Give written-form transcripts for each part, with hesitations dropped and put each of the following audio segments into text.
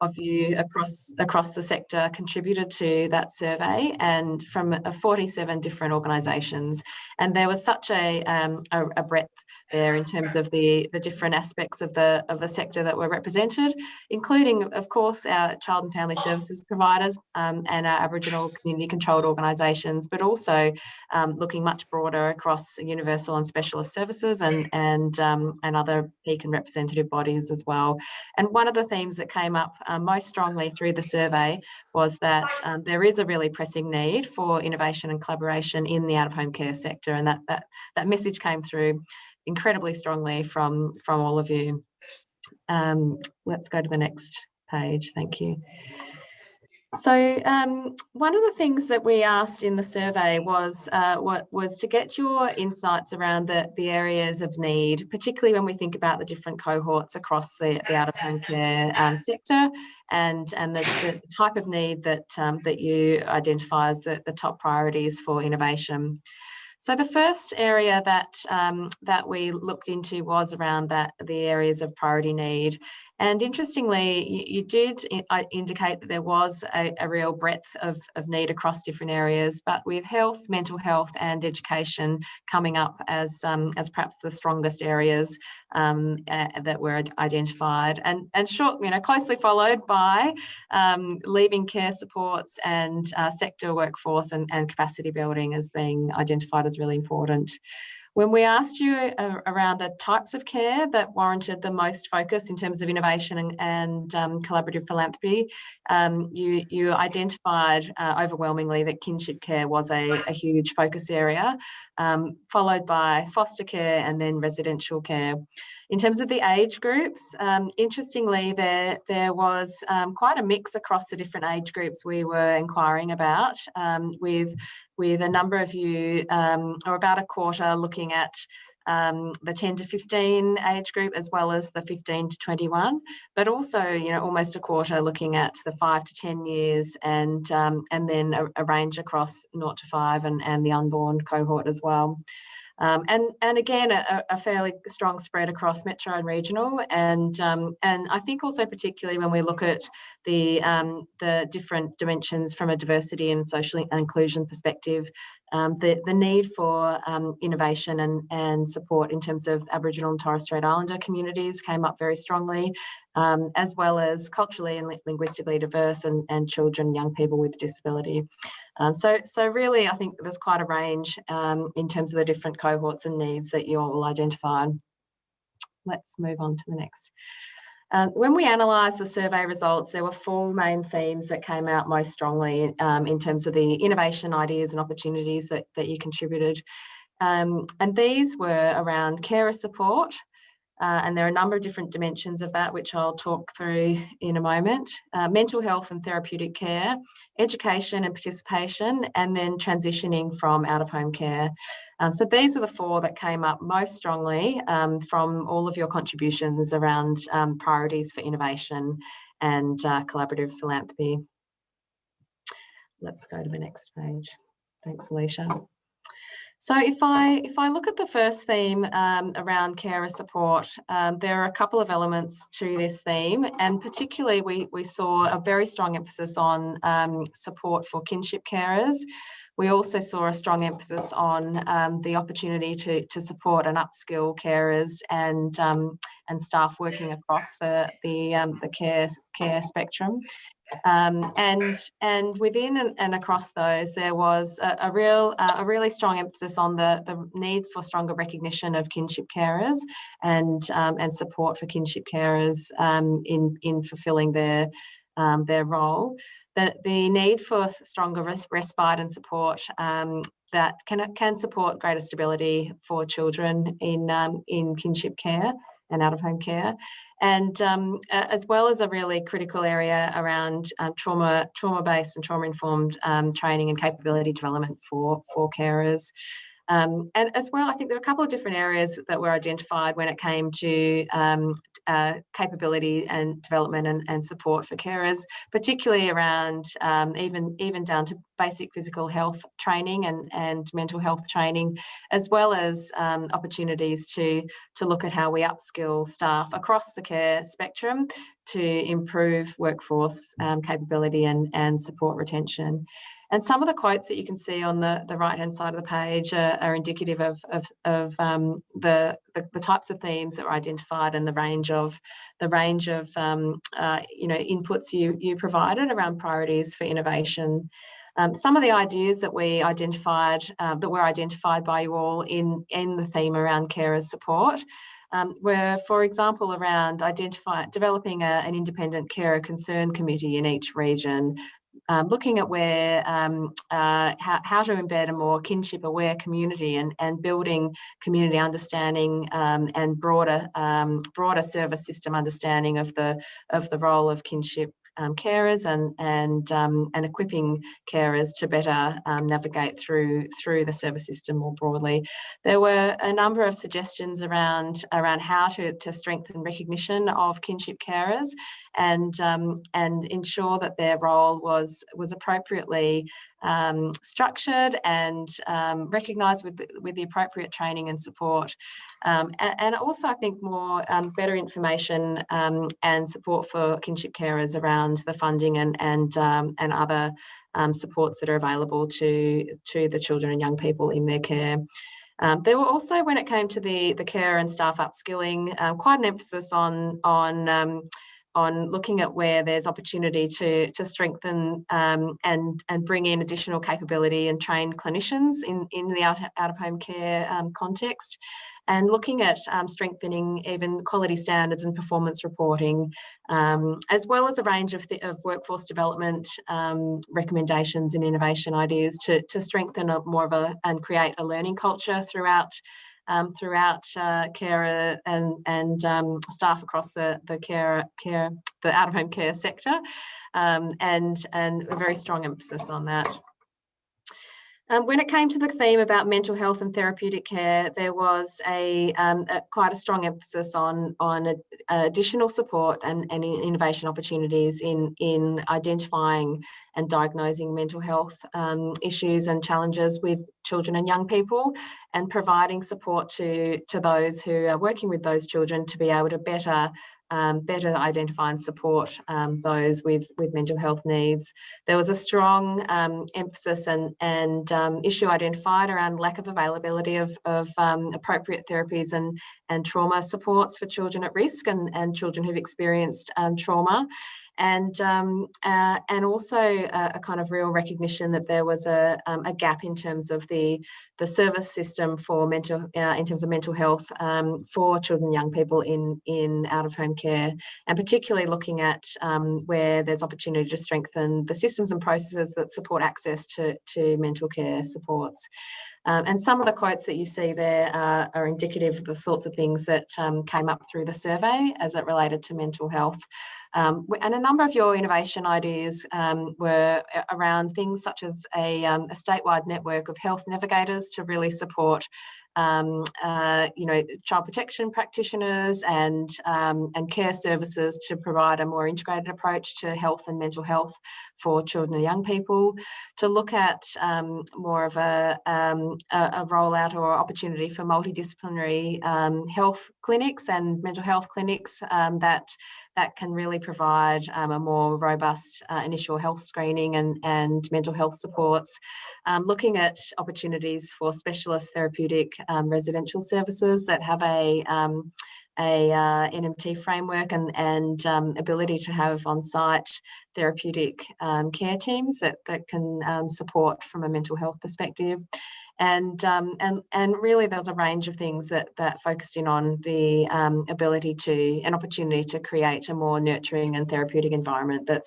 of you across the sector contributed to that survey, and from 47 different organisations. And there was such a breadth there in terms of the different aspects of the sector that were represented, including, of course, our child and family services providers and our Aboriginal community-controlled organisations, but also looking much broader across universal and specialist services and other peak and representative bodies as well. And one of the themes that came up most strongly through the survey was that there is a really pressing need for innovation and collaboration in the out-of-home care sector, and that message came through incredibly strongly from all of you. Let's go to the next page. Thank you. So one of the things that we asked in the survey was to get your insights around the areas of need, particularly when we think about the different cohorts across the out-of-home care sector, and the type of need that you identify as the top priorities for innovation. So the first area that we looked into was around the areas of priority need. And interestingly, you did indicate that there was a real breadth of need across different areas, but with health, mental health and education coming up as perhaps the strongest areas that were identified, and closely followed by leaving care supports and sector workforce and capacity building as being identified as really important. When we asked you around the types of care that warranted the most focus in terms of innovation and collaborative philanthropy, you identified overwhelmingly that kinship care was a huge focus area, followed by foster care and then residential care. In terms of the age groups, interestingly, there was quite a mix across the different age groups we were inquiring about, with a number of you, or about a quarter, looking at the 10 to 15 age group as well as the 15 to 21, but also almost a quarter looking at the 5 to 10 years, and then a range across 0 to 5 and the unborn cohort as well. And again, a fairly strong spread across metro and regional, and I think also particularly when we look at the different dimensions from a diversity and social inclusion perspective, the need for innovation and support in terms of Aboriginal and Torres Strait Islander communities came up very strongly, as well as culturally and linguistically diverse and children, young people with disability. So really, I think there's quite a range in terms of the different cohorts and needs that you all identified. Let's move on to the next. When we analysed the survey results, there were 4 main themes that came out most strongly in terms of the innovation ideas and opportunities that you contributed. And these were around carer support, and there are a number of different dimensions of that, which I'll talk through in a moment. Mental health and therapeutic care, education and participation, and then transitioning from out-of-home care. So these are the 4 that came up most strongly from all of your contributions around priorities for innovation and collaborative philanthropy. Let's go to the next page. Thanks, Alicia. So if I look at the first theme around carer support, there are a couple of elements to this theme, and particularly we saw a very strong emphasis on support for kinship carers. We also saw a strong emphasis on the opportunity to support and upskill carers and staff working across the care spectrum. And within and across those, there was a really strong emphasis on the need for stronger recognition of kinship carers and support for kinship carers in fulfilling their role. The need for stronger respite and support that can support greater stability for children in kinship care and out-of-home care, and as well as a really critical area around trauma-based and trauma-informed training and capability development for carers. And as well, I think there are a couple of different areas that were identified when it came to capability and development and support for carers, particularly around even down to basic physical health training and mental health training, as well as opportunities to look at how we upskill staff across the care spectrum to improve workforce capability and support retention. And some of the quotes that you can see on the right-hand side of the page are indicative of the types of themes that were identified and the range of inputs you provided around priorities for innovation. Some of the ideas that we identified that were identified by you all in the theme around carers support were, for example, around developing an independent carer concern committee in each region, looking at where how to embed a more kinship-aware community and building community understanding and broader service system understanding of the role of kinship carers and equipping carers to better navigate through the service system more broadly. There were a number of suggestions around how to strengthen recognition of kinship carers and ensure that their role was appropriately structured and recognised with the appropriate training and support, and also I think more better information and support for kinship carers around the funding and other supports that are available to the children and young people in their care. There were also, when it came to the care and staff upskilling, quite an emphasis on looking at where there's opportunity to strengthen and bring in additional capability and train clinicians in the out-of-home care context, and looking at strengthening even quality standards and performance reporting, as well as a range of workforce development recommendations and innovation ideas to strengthen and create a learning culture throughout carer and staff across the out-of-home care sector, and a very strong emphasis on that. When it came to the theme about mental health and therapeutic care, there was quite a strong emphasis on additional support and innovation opportunities in identifying and diagnosing mental health issues and challenges with children and young people, and providing support to those who are working with those children to be able to better identify and support those with mental health needs. There was a strong emphasis and issue identified around lack of availability of appropriate therapies and trauma supports for children at risk and children who've experienced trauma. And also a kind of real recognition that there was a gap in terms of the service system for in terms of mental health for children and young people in out-of-home care, and particularly looking at where there's opportunity to strengthen the systems and processes that support access to mental care supports. And some of the quotes that you see there are indicative of the sorts of things that came up through the survey as it related to mental health. And a number of your innovation ideas were around things such as a statewide network of health navigators to really support child protection practitioners and care services to provide a more integrated approach to health and mental health for children and young people, to look at more of a rollout or opportunity for multidisciplinary health clinics and mental health clinics that can really provide a more robust initial health screening and mental health supports, looking at opportunities for specialist therapeutic residential services that have a NMT framework and ability to have on-site therapeutic care teams that can support from a mental health perspective. And really there's a range of things that focused in on the an opportunity to create a more nurturing and therapeutic environment that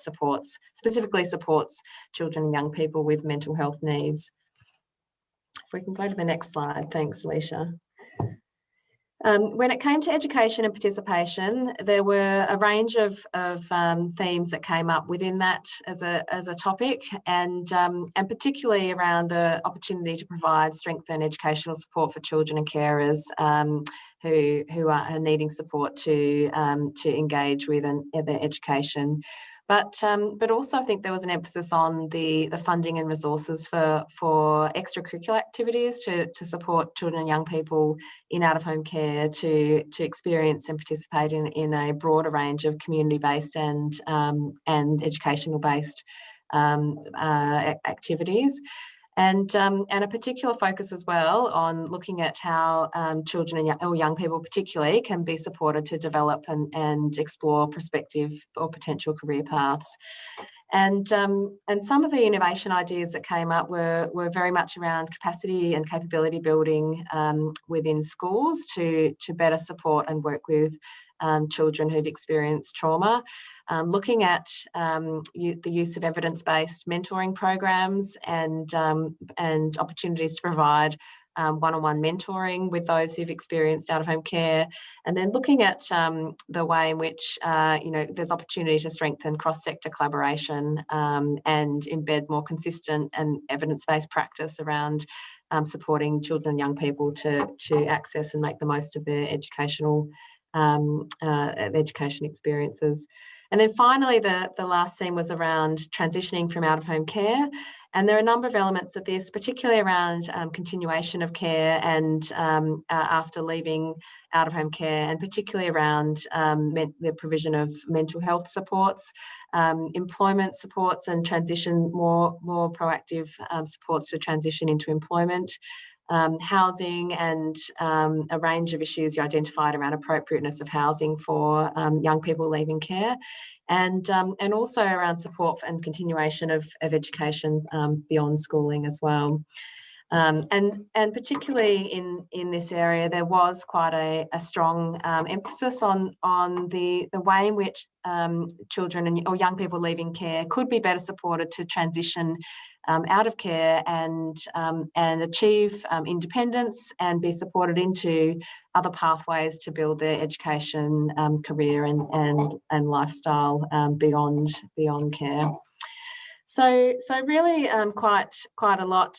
specifically supports children and young people with mental health needs. If we can go to the next slide. Thanks, Alicia. When it came to education and participation, there were a range of themes that came up within that as a topic, and particularly around the opportunity to provide strengthened educational support for children and carers who are needing support to engage with their education. But also I think there was an emphasis on the funding and resources for extracurricular activities to support children and young people in out-of-home care to experience and participate in a broader range of community-based and educational-based activities. And a particular focus as well on looking at how children or young people particularly can be supported to develop and explore prospective or potential career paths. And some of the innovation ideas that came up were very much around capacity and capability building within schools to better support and work with children who've experienced trauma, looking at the use of evidence-based mentoring programs and opportunities to provide one-on-one mentoring with those who've experienced out-of-home care, and then looking at the way in which there's opportunity to strengthen cross-sector collaboration and embed more consistent and evidence-based practice around supporting children and young people to access and make the most of their education experiences. And then finally, the last theme was around transitioning from out-of-home care. And there are a number of elements of this, particularly around continuation of care and after leaving out-of-home care, and particularly around the provision of mental health supports, employment supports and transition, more proactive supports to transition into employment, housing, and a range of issues you identified around appropriateness of housing for young people leaving care, and also around support and continuation of education beyond schooling as well. And particularly in this area, there was quite a strong emphasis on the way in which children or young people leaving care could be better supported to transition out of care and achieve independence and be supported into other pathways to build their education, career and lifestyle beyond care. So really quite a lot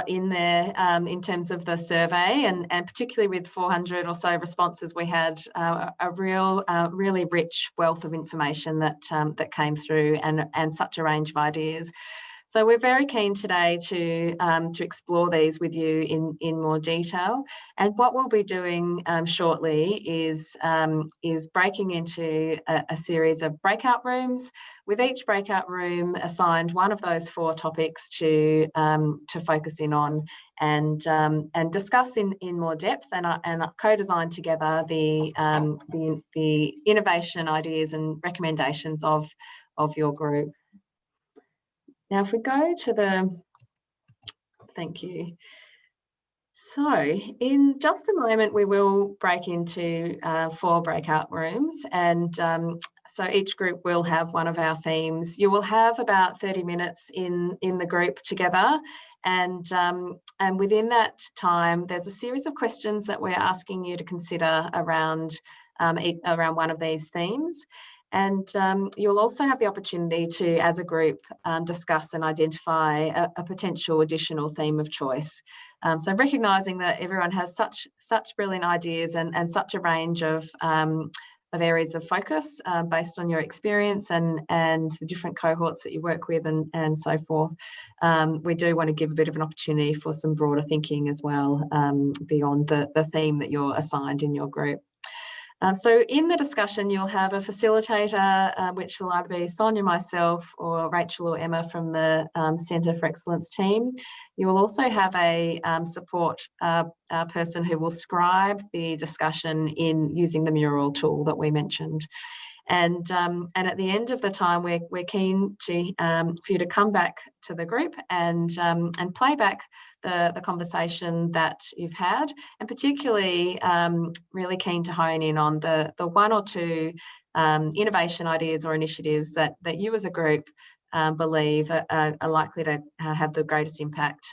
in there in terms of the survey, and particularly with 400 or so responses, we had a really rich wealth of information that came through, and such a range of ideas. So we're very keen today to explore these with you in more detail. And what we'll be doing shortly is breaking into a series of breakout rooms, with each breakout room assigned one of those 4 topics to focus in on and discuss in more depth and co-design together the innovation ideas and recommendations of your group. Now, if we go to thank you. So in just a moment, we will break into 4 breakout rooms, and so each group will have one of our themes. You will have about 30 minutes in the group together, and within that time, there's a series of questions that we're asking you to consider around one of these themes. And you'll also have the opportunity to, as a group, discuss and identify a potential additional theme of choice. So recognising that everyone has such brilliant ideas and such a range of areas of focus based on your experience and the different cohorts that you work with and so forth, we do want to give a bit of an opportunity for some broader thinking as well beyond the theme that you're assigned in your group. So in the discussion, you'll have a facilitator, which will either be Sonia, myself, or Rachel or Emma from the Centre for Excellence team. You will also have a support person who will scribe the discussion in using the mural tool that we mentioned. And at the end of the time, we're keen to for you to come back to the group and play back the conversation that you've had, and particularly really keen to hone in on the 1 or 2 innovation ideas or initiatives that you as a group believe are likely to have the greatest impact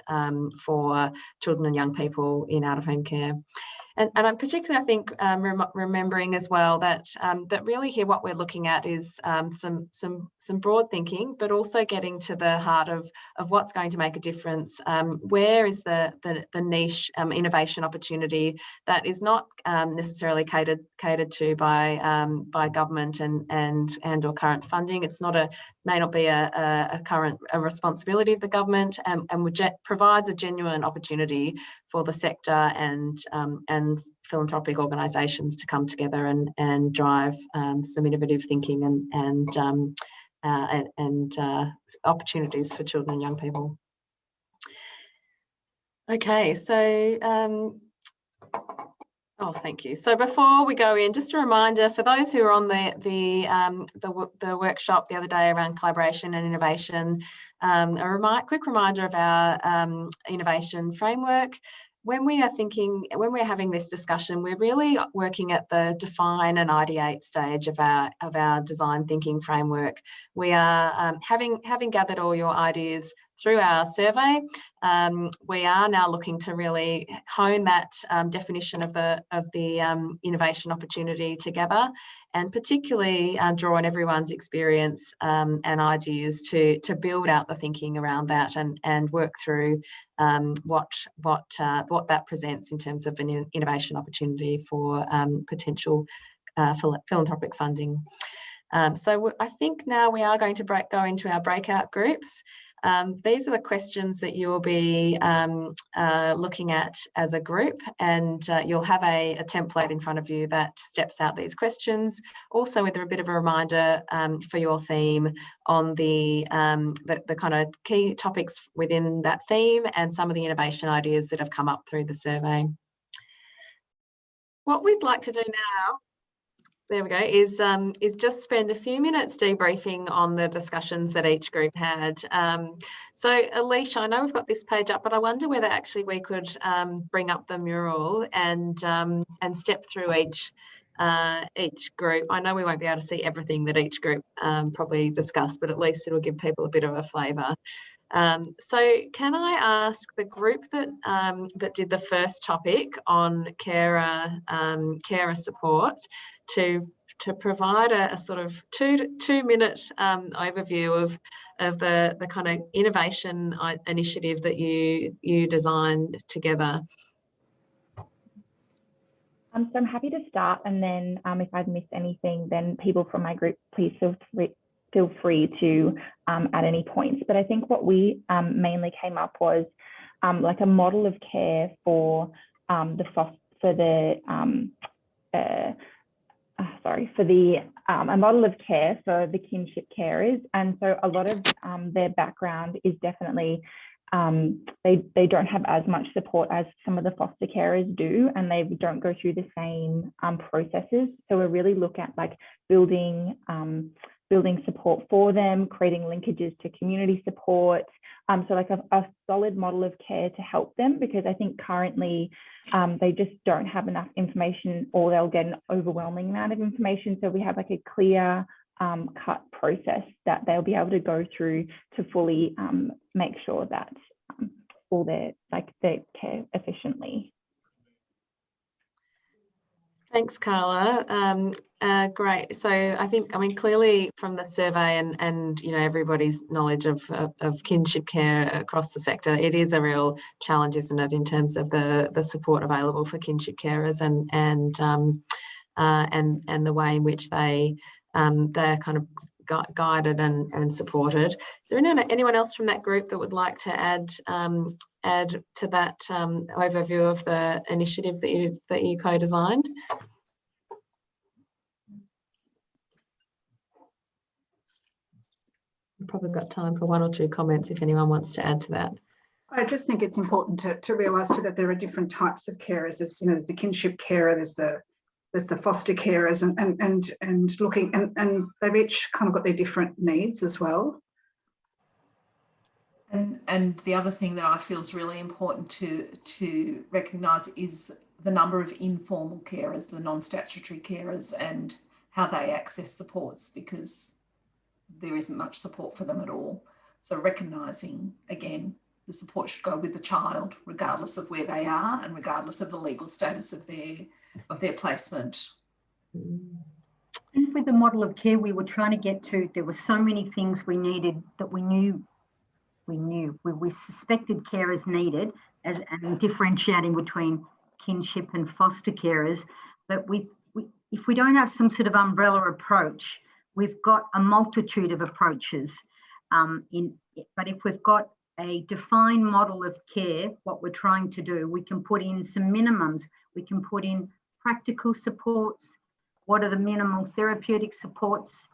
for children and young people in out-of-home care. And I'm particularly, I think, remembering as well that that really here what we're looking at is some broad thinking, but also getting to the heart of what's going to make a difference. Where is the niche innovation opportunity that is not necessarily catered to by government and or current funding? It's not may not be a current responsibility of the government, and provides a genuine opportunity for the sector and philanthropic organisations to come together and drive some innovative thinking and opportunities for children and young people. Okay, so oh, thank you. So before we go in, just a reminder for those who are on the workshop the other day around collaboration and innovation, quick reminder of our innovation framework. When we're having this discussion, we're really working at the define and ideate stage of our design thinking framework. We are having gathered all your ideas through our survey. We are now looking to really hone that definition of the innovation opportunity together, and particularly draw on everyone's experience and ideas to build out the thinking around that and work through what that presents in terms of an innovation opportunity for potential philanthropic funding. So I think now we are going to go into our breakout groups. These are the questions that you'll be looking at as a group, and you'll have a template in front of you that steps out these questions, also with a bit of a reminder for your theme on the kind of key topics within that theme and some of the innovation ideas that have come up through the survey. What we'd like to do now, there we go, is just spend a few minutes debriefing on the discussions that each group had. So Alicia, I know we've got this page up, but I wonder whether actually we could bring up the mural and step through each group. I know we won't be able to see everything that each group probably discussed, but at least it'll give people a bit of a flavour. So can I ask the group that did the first topic on carer support to provide a sort of two-minute overview of the kind of innovation initiative that you designed together? So I'm happy to start, and then if I've missed anything, then people from my group, please feel free to add any points. But I think what we mainly came up was like a model of care for a model of care for the kinship carers. And so a lot of their background is definitely they don't have as much support as some of the foster carers do, and they don't go through the same processes. So we really look at like building support for them, creating linkages to community support. So like a solid model of care to help them, because I think currently they just don't have enough information, or they'll get an overwhelming amount of information. So we have like a clear cut process that they'll be able to go through to fully make sure that all their care efficiently. Thanks, Carla. Great. So I think, I mean, clearly from the survey and you know, everybody's knowledge of kinship care across the sector, it is a real challenge, isn't it, in terms of the support available for kinship carers and the way in which they're kind of guided and supported. Is there anyone else from that group that would like to add to that overview of the initiative that you co-designed? We've probably got time for one or two comments if anyone wants to add to that. I just think it's important to realise too that there are different types of carers. There's, you know, there's the kinship carer, there's the foster carers, and looking and they've each kind of got their different needs as well. And the other thing that I feel is really important to recognise is the number of informal carers, the non-statutory carers, and how they access supports, because there isn't much support for them at all. So recognising, again, the support should go with the child, regardless of where they are and regardless of the legal status of their placement. And with the model of care we were trying to get to, there were so many things we needed that we suspected carers needed, and differentiating between kinship and foster carers. But if we don't have some sort of umbrella approach, we've got a multitude of approaches. But if we've got a defined model of care, what we're trying to do, we can put in some minimums. We can put in practical supports. What are the minimal therapeutic supports?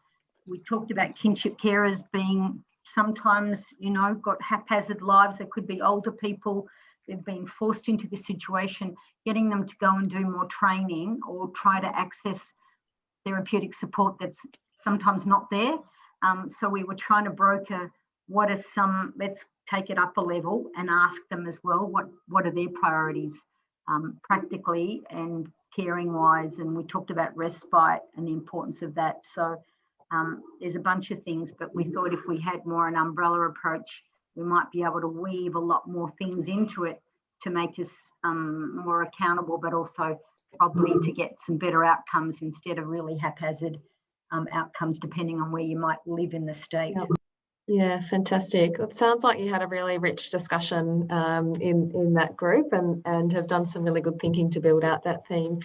We talked about kinship carers being sometimes, got haphazard lives. They could be older people. They've been forced into this situation, getting them to go and do more training or try to access therapeutic support that's sometimes not there. So we were trying to broker what are some, let's take it up a level and ask them as well, what are their priorities practically and caring wise. And we talked about respite and the importance of that. So there's a bunch of things, but we thought if we had more an umbrella approach, we might be able to weave a lot more things into it to make us more accountable, but also probably to get some better outcomes instead of really haphazard outcomes depending on where you might live in the state. Yeah, fantastic. It sounds like you had a really rich discussion in that group and have done some really good thinking to build out that theme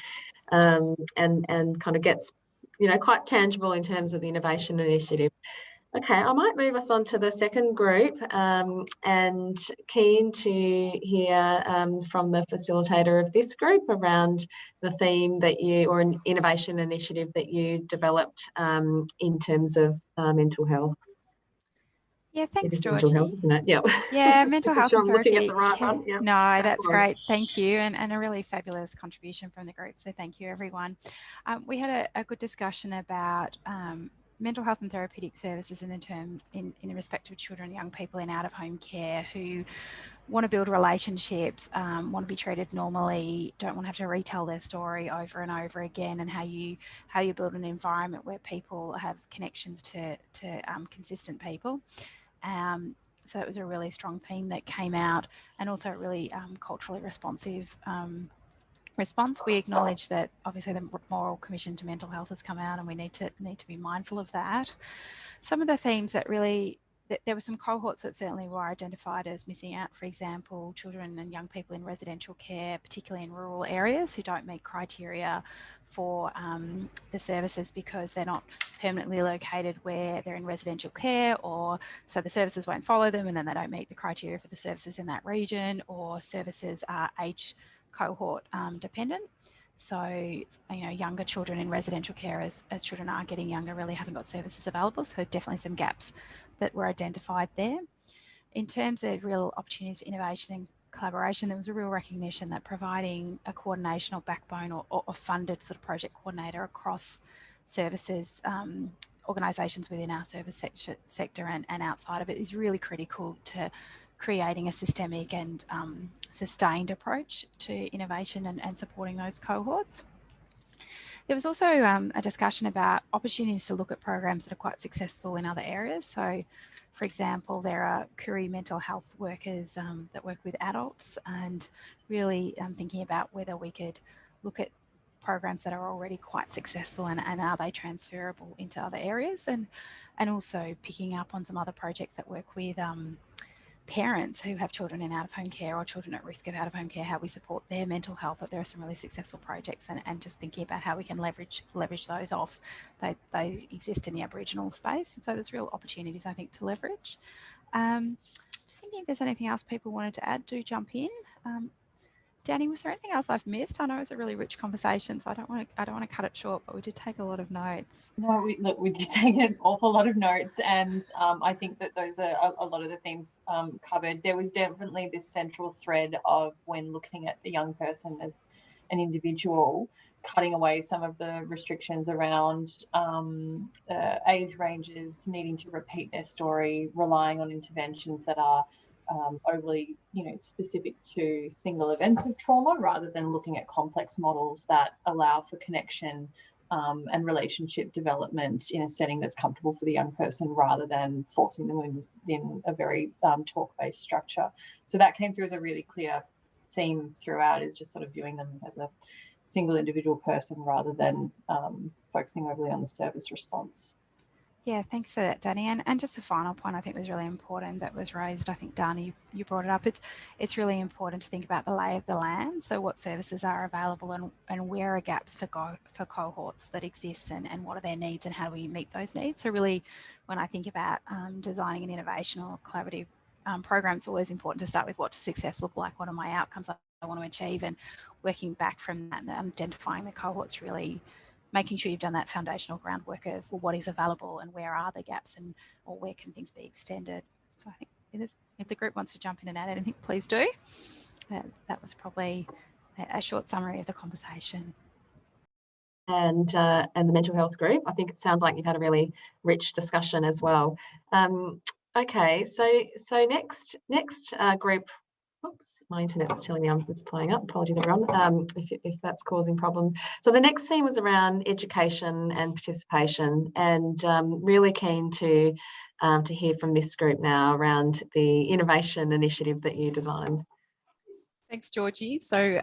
and kind of gets, quite tangible in terms of the innovation initiative. Okay, I might move us on to the second group and keen to hear from the facilitator of this group around the theme that or an innovation initiative that you developed in terms of mental health. Yeah, thanks, Georgie. Mental health, isn't it? Yeah. Yeah, mental health and therapeutic. I'm looking at the right one. Yeah. No, that's great. Thank you. And a really fabulous contribution from the group. So thank you, everyone. We had a good discussion about mental health and therapeutic services in the respect of children and young people in out-of-home care who want to build relationships, want to be treated normally, don't want to have to retell their story over and over again, and how you build an environment where people have connections to consistent people. So it was a really strong theme that came out, and also a really culturally responsive response. We acknowledge that obviously the Moral Commission to Mental Health has come out, and we need to be mindful of that. Some of the themes that really, there were some cohorts that certainly were identified as missing out. For example, children and young people in residential care, particularly in rural areas, who don't meet criteria for the services because they're not permanently located where they're in residential care, or so the services won't follow them, and then they don't meet the criteria for the services in that region, or services are age cohort dependent. So, younger children in residential care, as children are getting younger, really haven't got services available. So definitely some gaps that were identified there. In terms of real opportunities for innovation and collaboration, there was a real recognition that providing a coordination or backbone or funded sort of project coordinator across services, organisations within our service sector and outside of it is really critical to creating a systemic and sustained approach to innovation and supporting those cohorts. There was also a discussion about opportunities to look at programs that are quite successful in other areas. So, for example, there are Koori mental health workers that work with adults, and really thinking about whether we could look at programs that are already quite successful and are they transferable into other areas, and also picking up on some other projects that work with parents who have children in out-of-home care or children at risk of out-of-home care, how we support their mental health. That there are some really successful projects, and just thinking about how we can leverage those off. They exist in the Aboriginal space, and so there's real opportunities, I think, to leverage. Just thinking if there's anything else people wanted to add, do jump in. Danny, was there anything else I've missed? I know it's a really rich conversation, so I don't want to cut it short, but we did take a lot of notes. No, we did take an awful lot of notes, and I think that those are a lot of the themes covered. There was definitely this central thread of, when looking at the young person as an individual, cutting away some of the restrictions around age ranges, needing to repeat their story, relying on interventions that are overly, specific to single events of trauma, rather than looking at complex models that allow for connection and relationship development in a setting that's comfortable for the young person, rather than forcing them in a very talk-based structure. So that came through as a really clear theme throughout, is just sort of viewing them as a single individual person rather than focusing overly on the service response. Yeah, thanks for that, Danny. And just a final point I think was really important that was raised. I think, Dani, you brought it up. It's really important to think about the lay of the land. So what services are available and where are gaps for cohorts that exist, and what are their needs and how do we meet those needs. So really, when I think about designing an innovation or collaborative program, it's always important to start with what does success look like, what are my outcomes I want to achieve, and working back from that and identifying the cohorts, really making sure you've done that foundational groundwork of, well, what is available and where are the gaps, and or where can things be extended. So I think if the group wants to jump in and add anything, please do. That was probably a short summary of the conversation. And the mental health group, I think it sounds like you've had a really rich discussion as well. Okay, so next group. Oops, my internet's telling me it's playing up. Apologies, everyone, if that's causing problems. So the next theme was around education and participation, and really keen to hear from this group now around the innovation initiative that you designed. Thanks, Georgie. So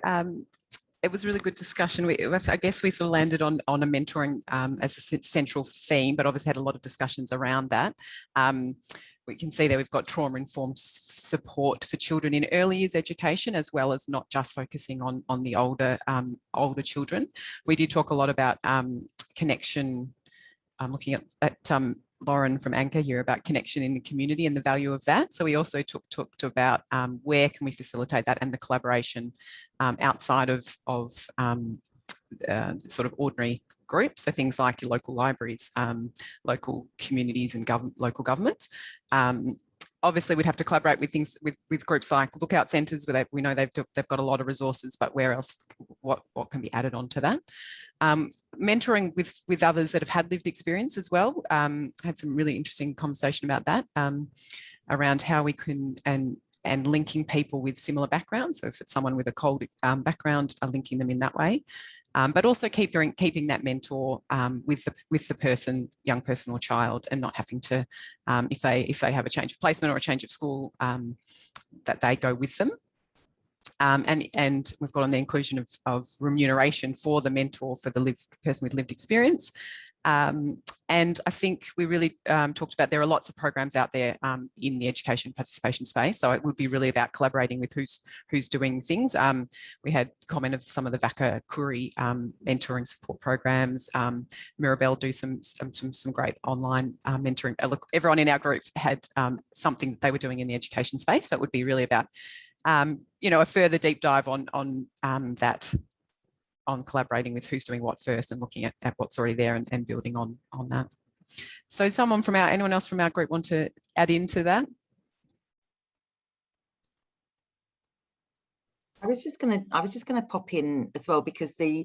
it was a really good discussion. I guess we sort of landed on a mentoring as a central theme, but obviously had a lot of discussions around that. We can see that we've got trauma-informed support for children in early years education, as well as not just focusing on the older children. We did talk a lot about connection. I'm looking at Lauren from Anchor here about connection in the community and the value of that. So we also talked about where can we facilitate that and the collaboration outside of sort of ordinary groups, so things like your local libraries, local communities and local government. Obviously, we'd have to collaborate with things with groups like lookout centres, where we know they've got a lot of resources, but where else, what can be added on to that? Mentoring with others that have had lived experience as well. Had some really interesting conversation about that, around how we can and linking people with similar backgrounds. So if it's someone with a cold background, linking them in that way, but also keeping that mentor with the person, young person or child, and not having to, if they have a change of placement or a change of school, that they go with them. And we've got on the inclusion of remuneration for the mentor, for the person with lived experience. And I think we really talked about, there are lots of programs out there in the education participation space. So it would be really about collaborating with who's doing things. We had comment of some of the VACA Kuri mentoring support programs. Mirabelle do some great online mentoring. Look, everyone in our group had something that they were doing in the education space. So it would be really about a further deep dive on that, on collaborating with who's doing what first and looking at what's already there and building on that. So anyone else from our group want to add into that? I was just gonna pop in as well, because we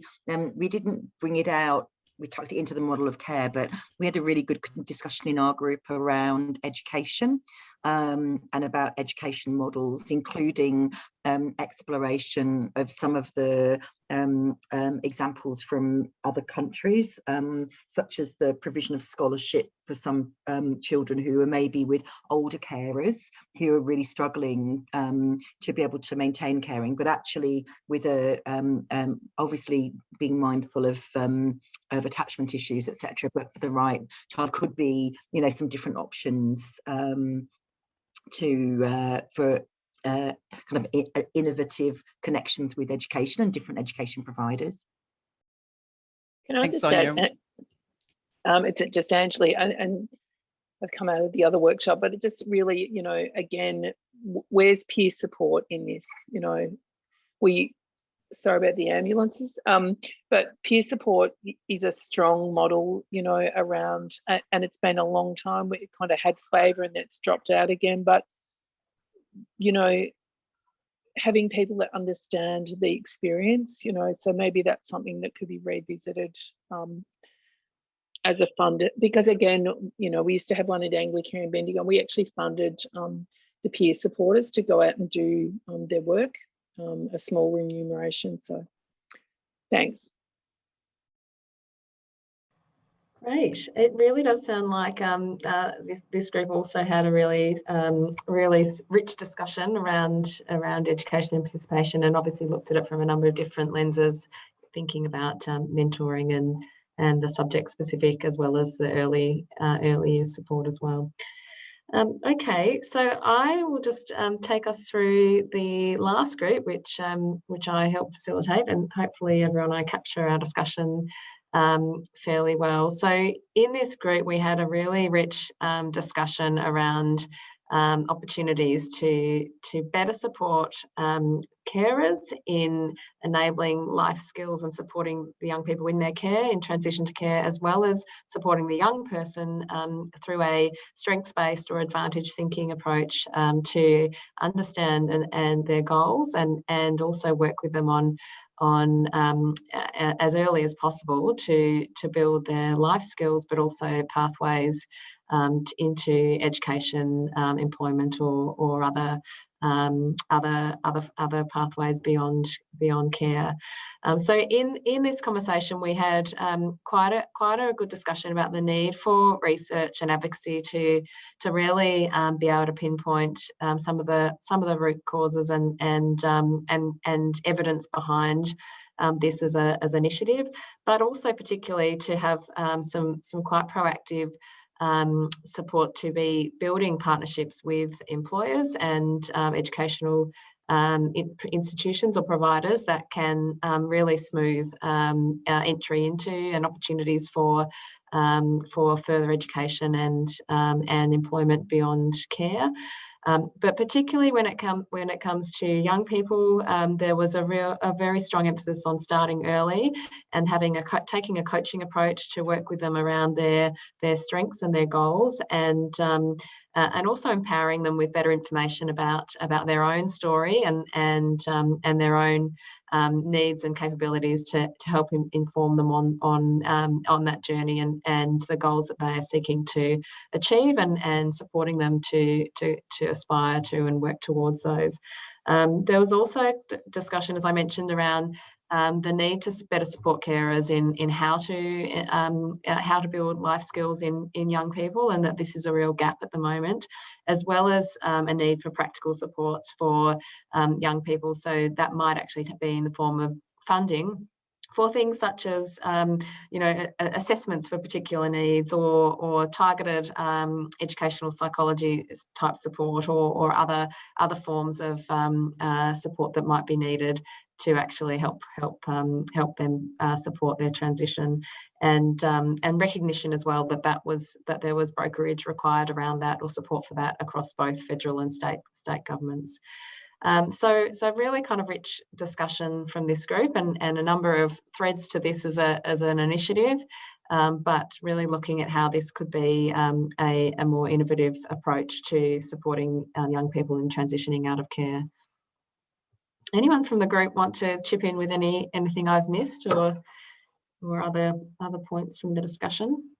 didn't bring it out. We tucked it into the model of care, but we had a really good discussion in our group around education and about education models, including exploration of some of the examples from other countries, such as the provision of scholarship for some children who are maybe with older carers who are really struggling to be able to maintain caring, but actually with obviously being mindful of attachment issues, etc. But for the right child, could be some different options for kind of innovative connections with education and different education providers. Can I just add, it's just Angeli, and I've come out of the other workshop, but it just really, again, where's peer support in this? Sorry about the ambulances, but peer support is a strong model, around, and it's been a long time. We kind of had flavour and it's dropped out again, but having people that understand the experience, so maybe that's something that could be revisited as a fund, because again, we used to have one at Anglicare in Bendigo, and we actually funded the peer supporters to go out and do their work, a small remuneration. So thanks. Great. It really does sound like this group also had a really rich discussion around education and participation, and obviously looked at it from a number of different lenses, thinking about mentoring and the subject specific, as well as the early years support as well. Okay, so I will just take us through the last group, which I help facilitate, and hopefully everyone I capture our discussion fairly well. So in this group, we had a really rich discussion around opportunities to better support carers in enabling life skills and supporting the young people in their care, in transition to care, as well as supporting the young person through a strengths-based or advantage thinking approach to understand and their goals, and also work with them on as early as possible to build their life skills, but also pathways into education, employment, or other pathways beyond care. So in this conversation, we had quite a good discussion about the need for research and advocacy to really be able to pinpoint some of the root causes and evidence behind this as an initiative, but also particularly to have some quite proactive support to be building partnerships with employers and educational institutions or providers that can really smooth entry into and opportunities for further education and employment beyond care. But particularly when it comes to young people, there was a very strong emphasis on starting early and taking a coaching approach to work with them around their strengths and their goals, and also empowering them with better information about their own story and their own needs and capabilities to help inform them on that journey and the goals that they are seeking to achieve, and supporting them to aspire to and work towards those. There was also discussion, as I mentioned, around the need to better support carers in how to build life skills in young people, and that this is a real gap at the moment, as well as a need for practical supports for young people. So that might actually be in the form of funding for things such as assessments for particular needs, or targeted educational psychology type support, or other forms of support that might be needed to actually help them support their transition, and recognition as well that there was brokerage required around that, or support for that, across both federal and state governments. So really kind of rich discussion from this group, and a number of threads to this as an initiative, but really looking at how this could be a more innovative approach to supporting young people in transitioning out of care. Anyone from the group want to chip in with anything I've missed, or other points from the discussion?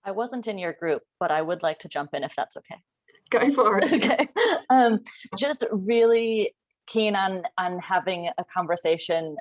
I wasn't in your group, but I would like to jump in if that's okay. Go for it. Okay. Just really keen on having a conversation,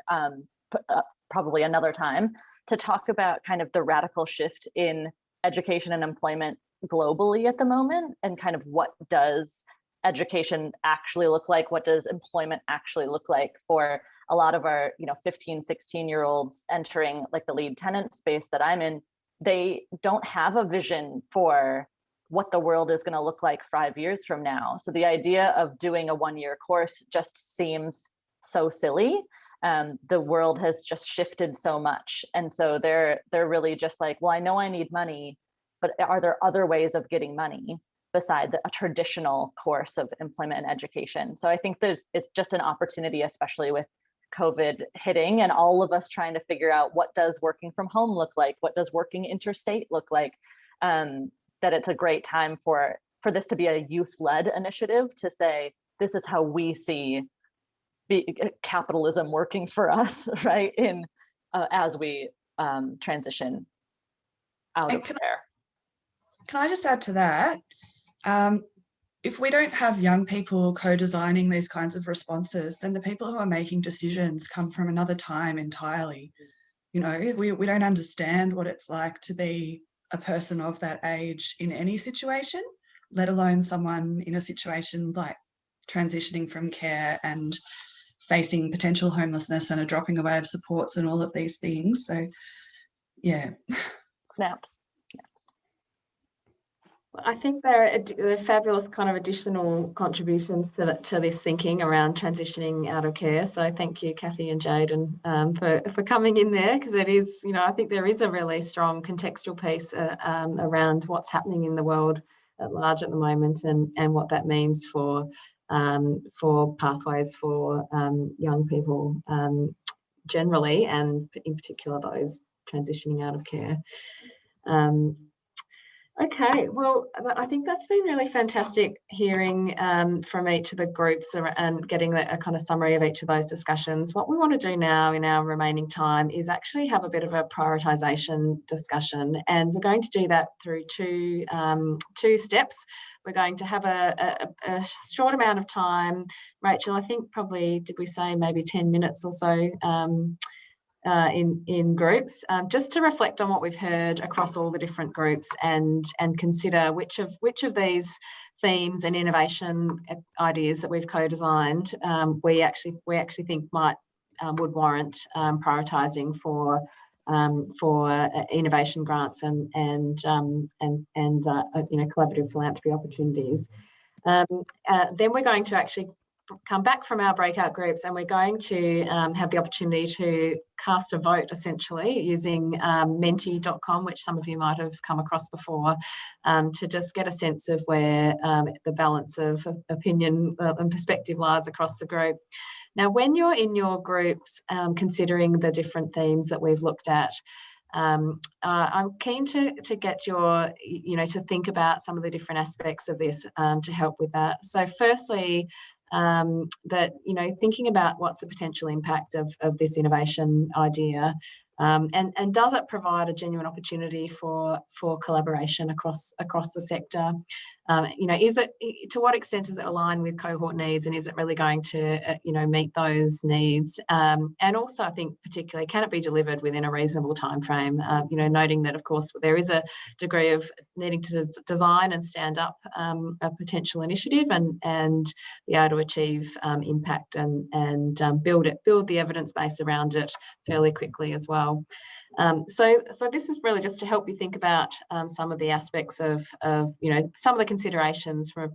probably another time, to talk about kind of the radical shift in education and employment globally at the moment, and kind of what does education actually look like, what does employment actually look like for a lot of our 15, 16-year-olds entering like the lead tenant space that I'm in. They don't have a vision for what the world is going to look like 5 years from now. So the idea of doing a one-year course just seems so silly. The world has just shifted so much. And so they're really just like, well, I know I need money, but are there other ways of getting money beside a traditional course of employment and education? So I think it's just an opportunity, especially with COVID hitting and all of us trying to figure out what does working from home look like, what does working interstate look like, that it's a great time for this to be a youth-led initiative to say, this is how we see capitalism working for us, right? As we transition out of care. Can I just add to that? if we don't have young people co-designing these kinds of responses, then the people who are making decisions come from another time entirely. You know, we don't understand what it's like to be a person of that age in any situation, let alone someone in a situation like transitioning from care and facing potential homelessness and a dropping away of supports and all of these things. So, yeah. Snaps. I think there are fabulous kind of additional contributions to this thinking around transitioning out of care. So thank you, Kathy and Jayden, for coming in there, because it is, you know, I think there is a really strong contextual piece around what's happening in the world at large at the moment, and what that means for pathways for young people generally, and in particular those transitioning out of care. Okay, well, I think that's been really fantastic hearing from each of the groups and getting a kind of summary of each of those discussions. What we want to do now in our remaining time is actually have a bit of a prioritisation discussion, and we're going to do that through two steps. We're going to have a short amount of time. Rachel, I think probably, did we say maybe 10 minutes or so in groups, just to reflect on what we've heard across all the different groups, and consider which of these themes and innovation ideas that we've co-designed we actually think would warrant prioritising for innovation grants and collaborative philanthropy opportunities. Then we're going to actually come back from our breakout groups, and we're going to have the opportunity to cast a vote, essentially using menti.com, which some of you might have come across before, to just get a sense of where the balance of opinion and perspective lies across the group. Now, when you're in your groups considering the different themes that we've looked at, I'm keen to get your, to think about some of the different aspects of this to help with that. So firstly, that, thinking about what's the potential impact of this innovation idea, and does it provide a genuine opportunity for collaboration across the sector? Is it, to what extent does it align with cohort needs, and is it really going to meet those needs? And also, I think particularly, can it be delivered within a reasonable time frame? Noting that, of course, there is a degree of needing to design and stand up a potential initiative and be able to achieve impact and build the evidence base around it fairly quickly as well. So this is really just to help you think about some of the aspects of some of the considerations from a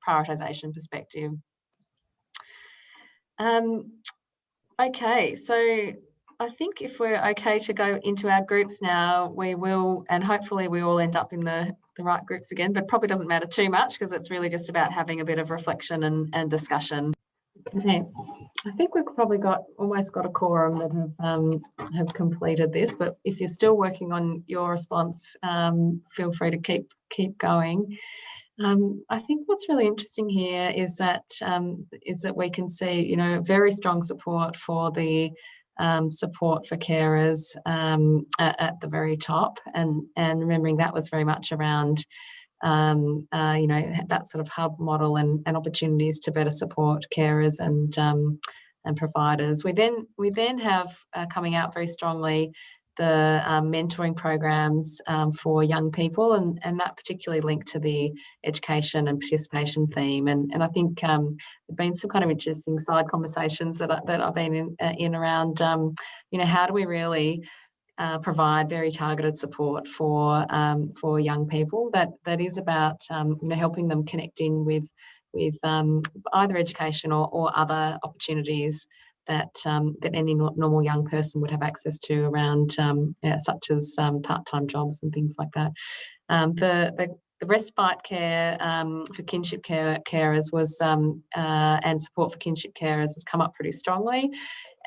prioritisation perspective. Okay, so I think if we're okay to go into our groups now, we will, and hopefully we all end up in the right groups again, but probably doesn't matter too much, because it's really just about having a bit of reflection and discussion. Okay. I think we've probably almost got a quorum that have completed this, but if you're still working on your response, feel free to keep going. I think what's really interesting here is that we can see, very strong support for the support for carers at the very top, and remembering that was very much around that sort of hub model and opportunities to better support carers and providers. We then have coming out very strongly the mentoring programs for young people, and that particularly linked to the education and participation theme. And I think there've been some kind of interesting side conversations that I've been in around, how do we really provide very targeted support for young people that is about helping them connect in with either education or other opportunities that any normal young person would have access to around, such as part-time jobs and things like that. The respite care for kinship carers was and support for kinship carers has come up pretty strongly.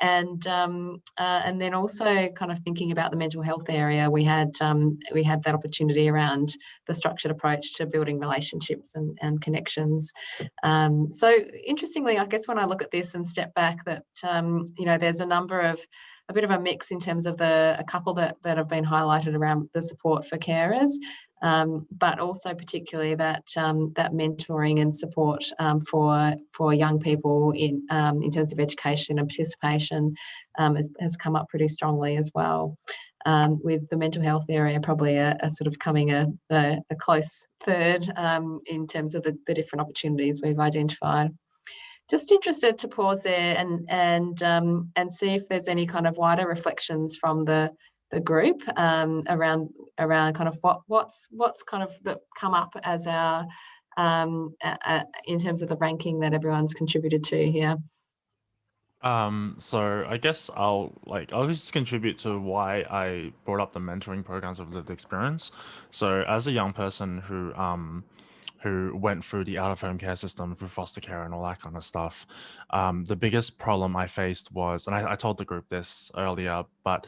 And then also kind of thinking about the mental health area, we had that opportunity around the structured approach to building relationships and connections. So interestingly, I guess when I look at this and step back, that there's a bit of a mix in terms of a couple that have been highlighted around the support for carers. but also particularly that that mentoring and support for young people in terms of education and participation has come up pretty strongly as well. With the mental health area probably a sort of coming a close third in terms of the different opportunities we've identified. Just interested to pause there and see if there's any kind of wider reflections from the group around kind of what's kind of come up as our in terms of the ranking that everyone's contributed to here. So I guess I'll just contribute to why I brought up the mentoring programs of lived experience. So as a young person who went through the out-of-home care system, through foster care and all that kind of stuff, the biggest problem I faced was, and I told the group this earlier, but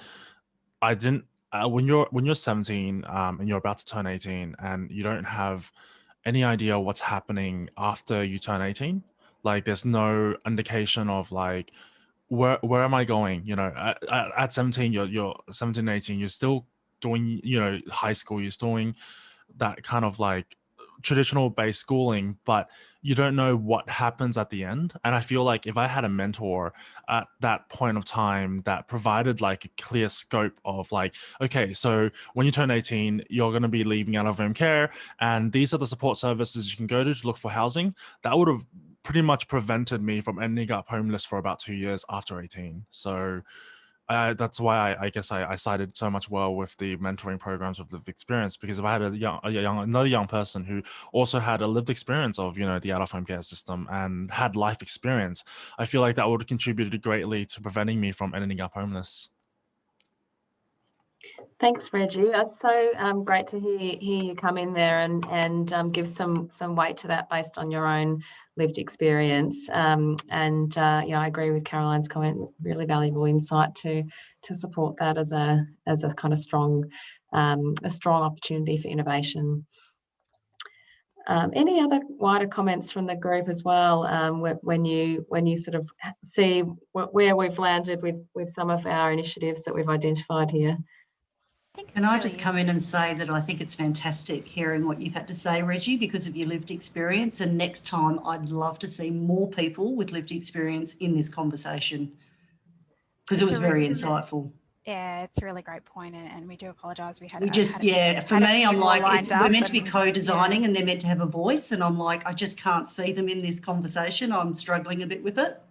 I didn't. When you're 17 and you're about to turn 18 and you don't have any idea what's happening after you turn 18, like there's no indication of like where am I going? You know, at 17, you're 17, 18, you're still doing, you know, high school, you're still doing that kind of like traditional based schooling, but you don't know what happens at the end. And I feel like if I had a mentor at that point of time that provided like a clear scope of like, okay, so when you turn 18, you're going to be leaving out of home care, and these are the support services you can go to look for housing, that would have pretty much prevented me from ending up homeless for about 2 years after 18. So that's why I guess I sided so much well with the mentoring programs of lived experience, because if I had another young person who also had a lived experience of, you know, the out-of-home care system and had life experience, I feel like that would have contributed greatly to preventing me from ending up homeless. Thanks, Reggie. That's so great to hear you come in there and give some weight to that based on your own lived experience. Yeah, I agree with Caroline's comment. Really valuable insight to support that as a kind of strong opportunity for innovation. Any other wider comments from the group as well when you sort of see where we've landed with some of our initiatives that we've identified here? Can I just come in and say that I think it's fantastic hearing what you've had to say, Reggie, because of your lived experience. And next time, I'd love to see more people with lived experience in this conversation, because it was very insightful. Yeah, it's a really great point, and we do apologise. For me, I'm like, we're meant to be co-designing, and they're meant to have a voice, and I'm like, I just can't see them in this conversation. I'm struggling a bit with it.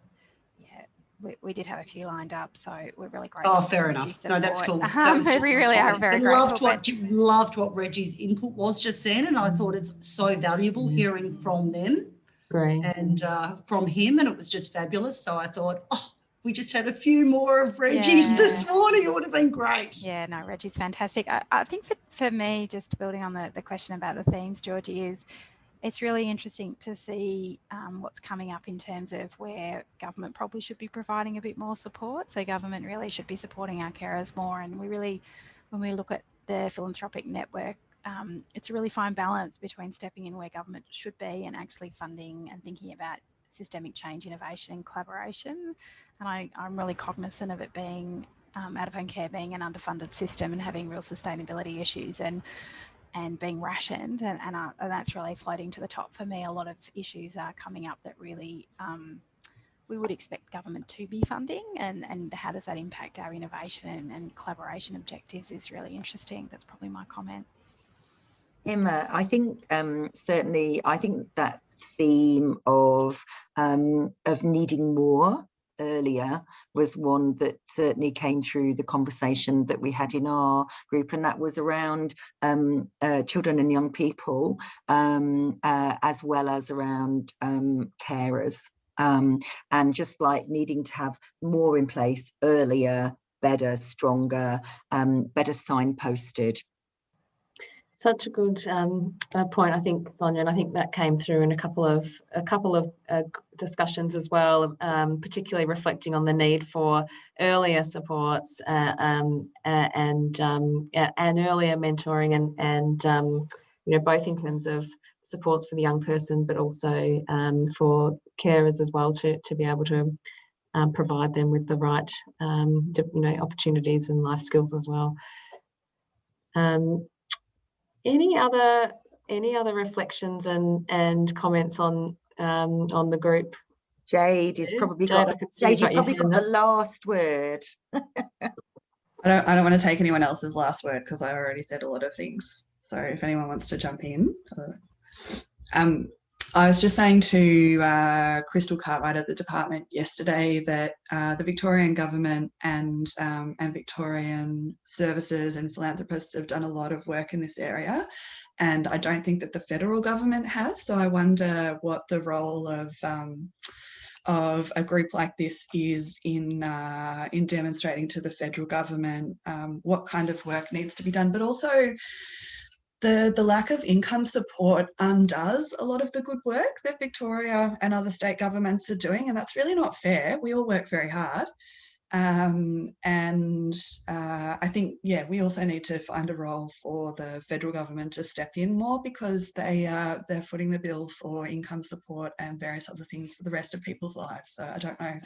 We did have a few lined up, so we're really grateful. Oh, fair enough. No, that's cool. We really are very grateful. Loved what Reggie's input was just then, and I thought it's so valuable hearing from them and from him, and it was just fabulous. So I thought, oh, we just had a few more of Reggie's this morning. It would have been great. Yeah, no, Reggie's fantastic. I think for me, just building on the question about the themes, Georgie, is it's really interesting to see what's coming up in terms of where government probably should be providing a bit more support. So government really should be supporting our carers more. And we really, when we look at the Philanthropic network, it's a really fine balance between stepping in where government should be and actually funding and thinking about systemic change, innovation and collaboration. And I'm really cognizant of it being out-of-home care being an underfunded system and having real sustainability issues and being rationed, and that's really floating to the top for me. A lot of issues are coming up that really we would expect government to be funding, and how does that impact our innovation and collaboration objectives is really interesting. That's probably my comment. Emma, I think certainly, I think that theme of needing more earlier was one that certainly came through the conversation that we had in our group, and that was around children and young people, as well as around carers, and just like needing to have more in place earlier, better, stronger, better signposted. Such a good point, I think, Sonia, and I think that came through in a couple of discussions as well, particularly reflecting on the need for earlier supports and earlier mentoring and you know, both in terms of supports for the young person, but also for carers as well to be able to provide them with the right you know, opportunities and life skills as well. Any other reflections and comments on the group? Jade is probably Jade, Jade, you've probably got the last word. I don't want to take anyone else's last word because I already said a lot of things. So if anyone wants to jump in. I was just saying to Crystal Cartwright at the department yesterday that the Victorian government and Victorian services and philanthropists have done a lot of work in this area. And I don't think that the federal government has. So I wonder what the role of a group like this is in demonstrating to the federal government what kind of work needs to be done, but also the lack of income support undoes a lot of the good work that Victoria and other state governments are doing, and that's really not fair. We all work very hard. I think, yeah, we also need to find a role for the federal government to step in more, because they're footing the bill for income support and various other things for the rest of people's lives. So I don't know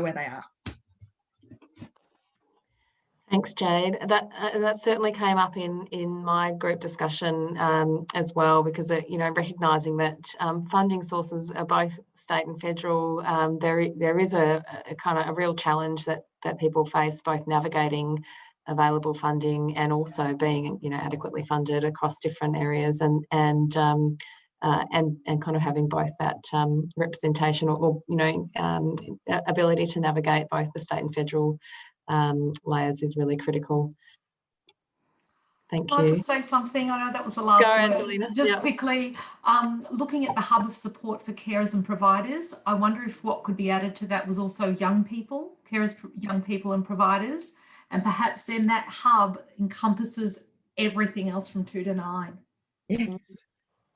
where they are. Thanks, Jade. That certainly came up in my group discussion as well, because recognising that funding sources are both state and federal, there is a kind of a real challenge that people face, both navigating available funding and also being adequately funded across different areas, and kind of having both that representation or ability to navigate both the state and federal layers is really critical. Thank you. Can I just say something? I know that was the last word. Angelina. Just quickly, looking at the hub of support for carers and providers, I wonder if what could be added to that was also young people, carers, young people and providers, and perhaps then that hub encompasses everything else from 2 to 9. Yes.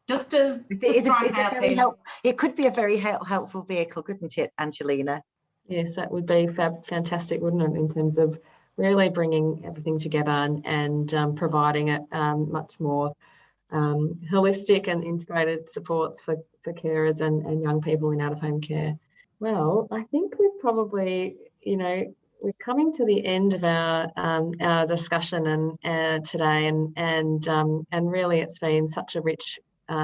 Just to throw it out there. It could be a very helpful vehicle, couldn't it, Angelina? Yes, that would be fantastic, wouldn't it, in terms of really bringing everything together and providing it much more holistic and integrated supports for carers and young people in out-of-home care. Well, I think we've probably, we're coming to the end of our discussion today, and really it's been such a rich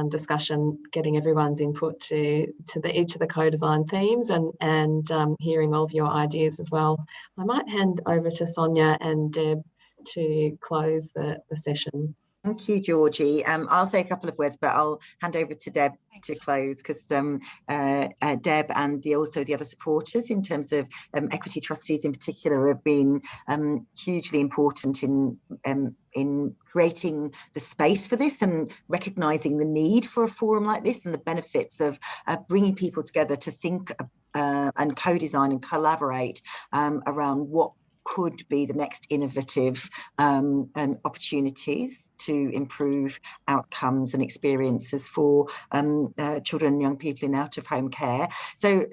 discussion, getting everyone's input to each of the co-design themes and hearing all of your ideas as well. I might hand over to Sonia and Deb to close the session. Thank you, Georgie. I'll say a couple of words, but I'll hand over to Deb to close, because Deb and also the other supporters in terms of equity trustees in particular have been hugely important in creating the space for this and recognising the need for a forum like this and the benefits of bringing people together to think and co-design and collaborate around what could be the next innovative opportunities to improve outcomes and experiences for children and young people in out-of-home care. So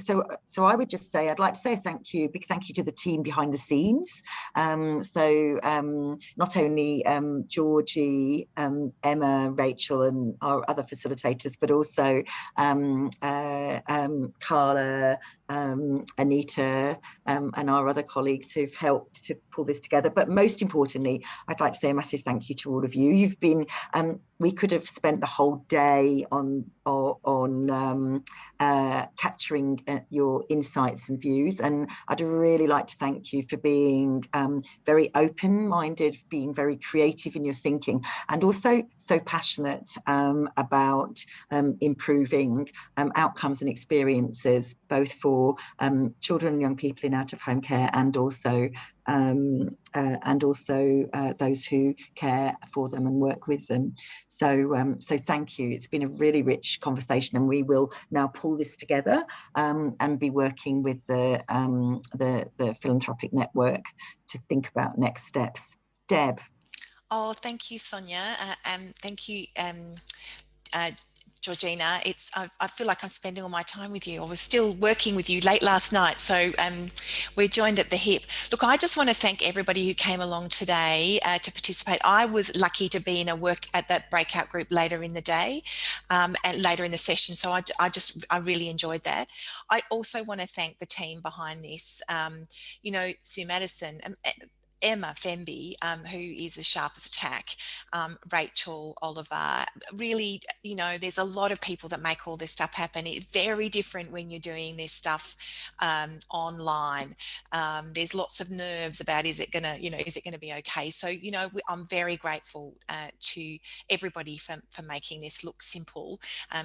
I would just say, I'd like to say big thank you to the team behind the scenes. Not only Georgie, Emma, Rachel, and our other facilitators, but also Carla, Anita, and our other colleagues who've helped to pull this together. But most importantly, I'd like to say a massive thank you to all of you. You've been, we could have spent the whole day on capturing your insights and views, and I'd really like to thank you for being very open-minded, being very creative in your thinking, and also so passionate about improving outcomes and experiences, both for children and young people in out-of-home care and also those who care for them and work with them. So thank you. It's been a really rich conversation, and we will now pull this together and be working with the Philanthropic Network to think about next steps. Deb. Oh, thank you, Sonia, and thank you, Georgina. I feel like I'm spending all my time with you. I was still working with you late last night, so we're joined at the hip. Look, I just want to thank everybody who came along today to participate. I was lucky to be in a work at that breakout group later in the day and later in the session, so I really enjoyed that. I also want to thank the team behind this. Sue Madison, Emma Femby, who is as sharp as a tack, Rachel, Oliver, really, you know, there's a lot of people that make all this stuff happen. It's very different when you're doing this stuff online. There's lots of nerves about, is it gonna, you know, is it gonna be okay? So, you know, I'm very grateful to everybody for making this look simple,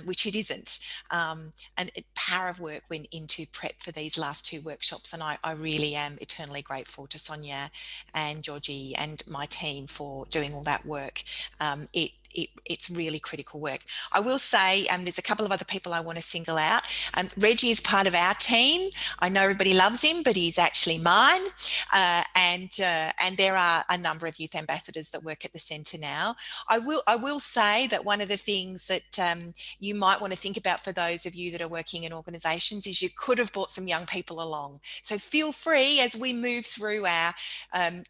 which it isn't. And power of work went into prep for these last 2 workshops, and I really am eternally grateful to Sonia and Georgie and my team for doing all that work. It's really critical work. I will say there's a couple of other people I want to single out. Reggie is part of our team. I know everybody loves him, but he's actually mine. And there are a number of youth ambassadors that work at the centre now. I will say that one of the things that you might want to think about for those of you that are working in organisations is you could have brought some young people along. So feel free, as we move through our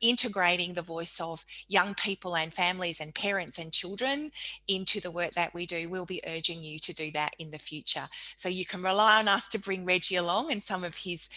integrating the voice of young people and families and parents and children into the work that we do, we'll be urging you to do that in the future. So you can rely on us to bring Reggie along and some of his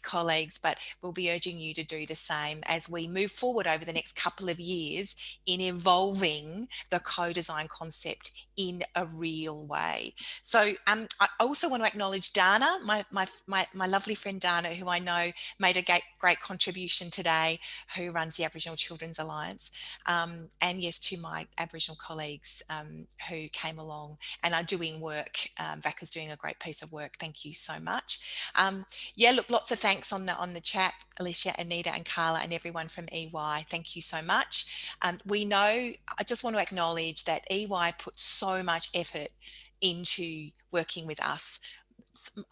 colleagues, but we'll be urging you to do the same as we move forward over the next couple of years in evolving the co-design concept in a real way. So I also want to acknowledge Dana, my lovely friend Dana, who I know made a great contribution today, who runs the Aboriginal Children's Alliance, and yes, to my Aboriginal colleagues who came along and are doing work. VACA's doing a great piece of work. Thank you so much. Yeah, look, lots of thanks on the chat, Alicia, Anita and Carla and everyone from EY. Thank you so much. We know, I just want to acknowledge that EY put so much effort into working with us,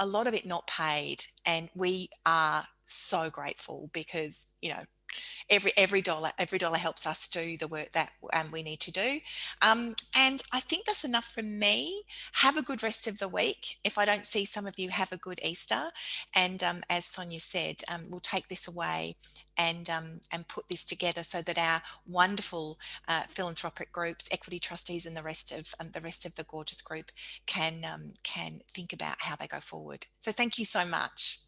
a lot of it not paid, and we are so grateful because, you know, every dollar helps us do the work that we need to do. And I think that's enough from me. Have a good rest of the week. If I don't see some of you, have a good Easter. And as Sonia said, we'll take this away and put this together so that our wonderful philanthropic groups, equity trustees, and the rest of the gorgeous group can think about how they go forward. So thank you so much.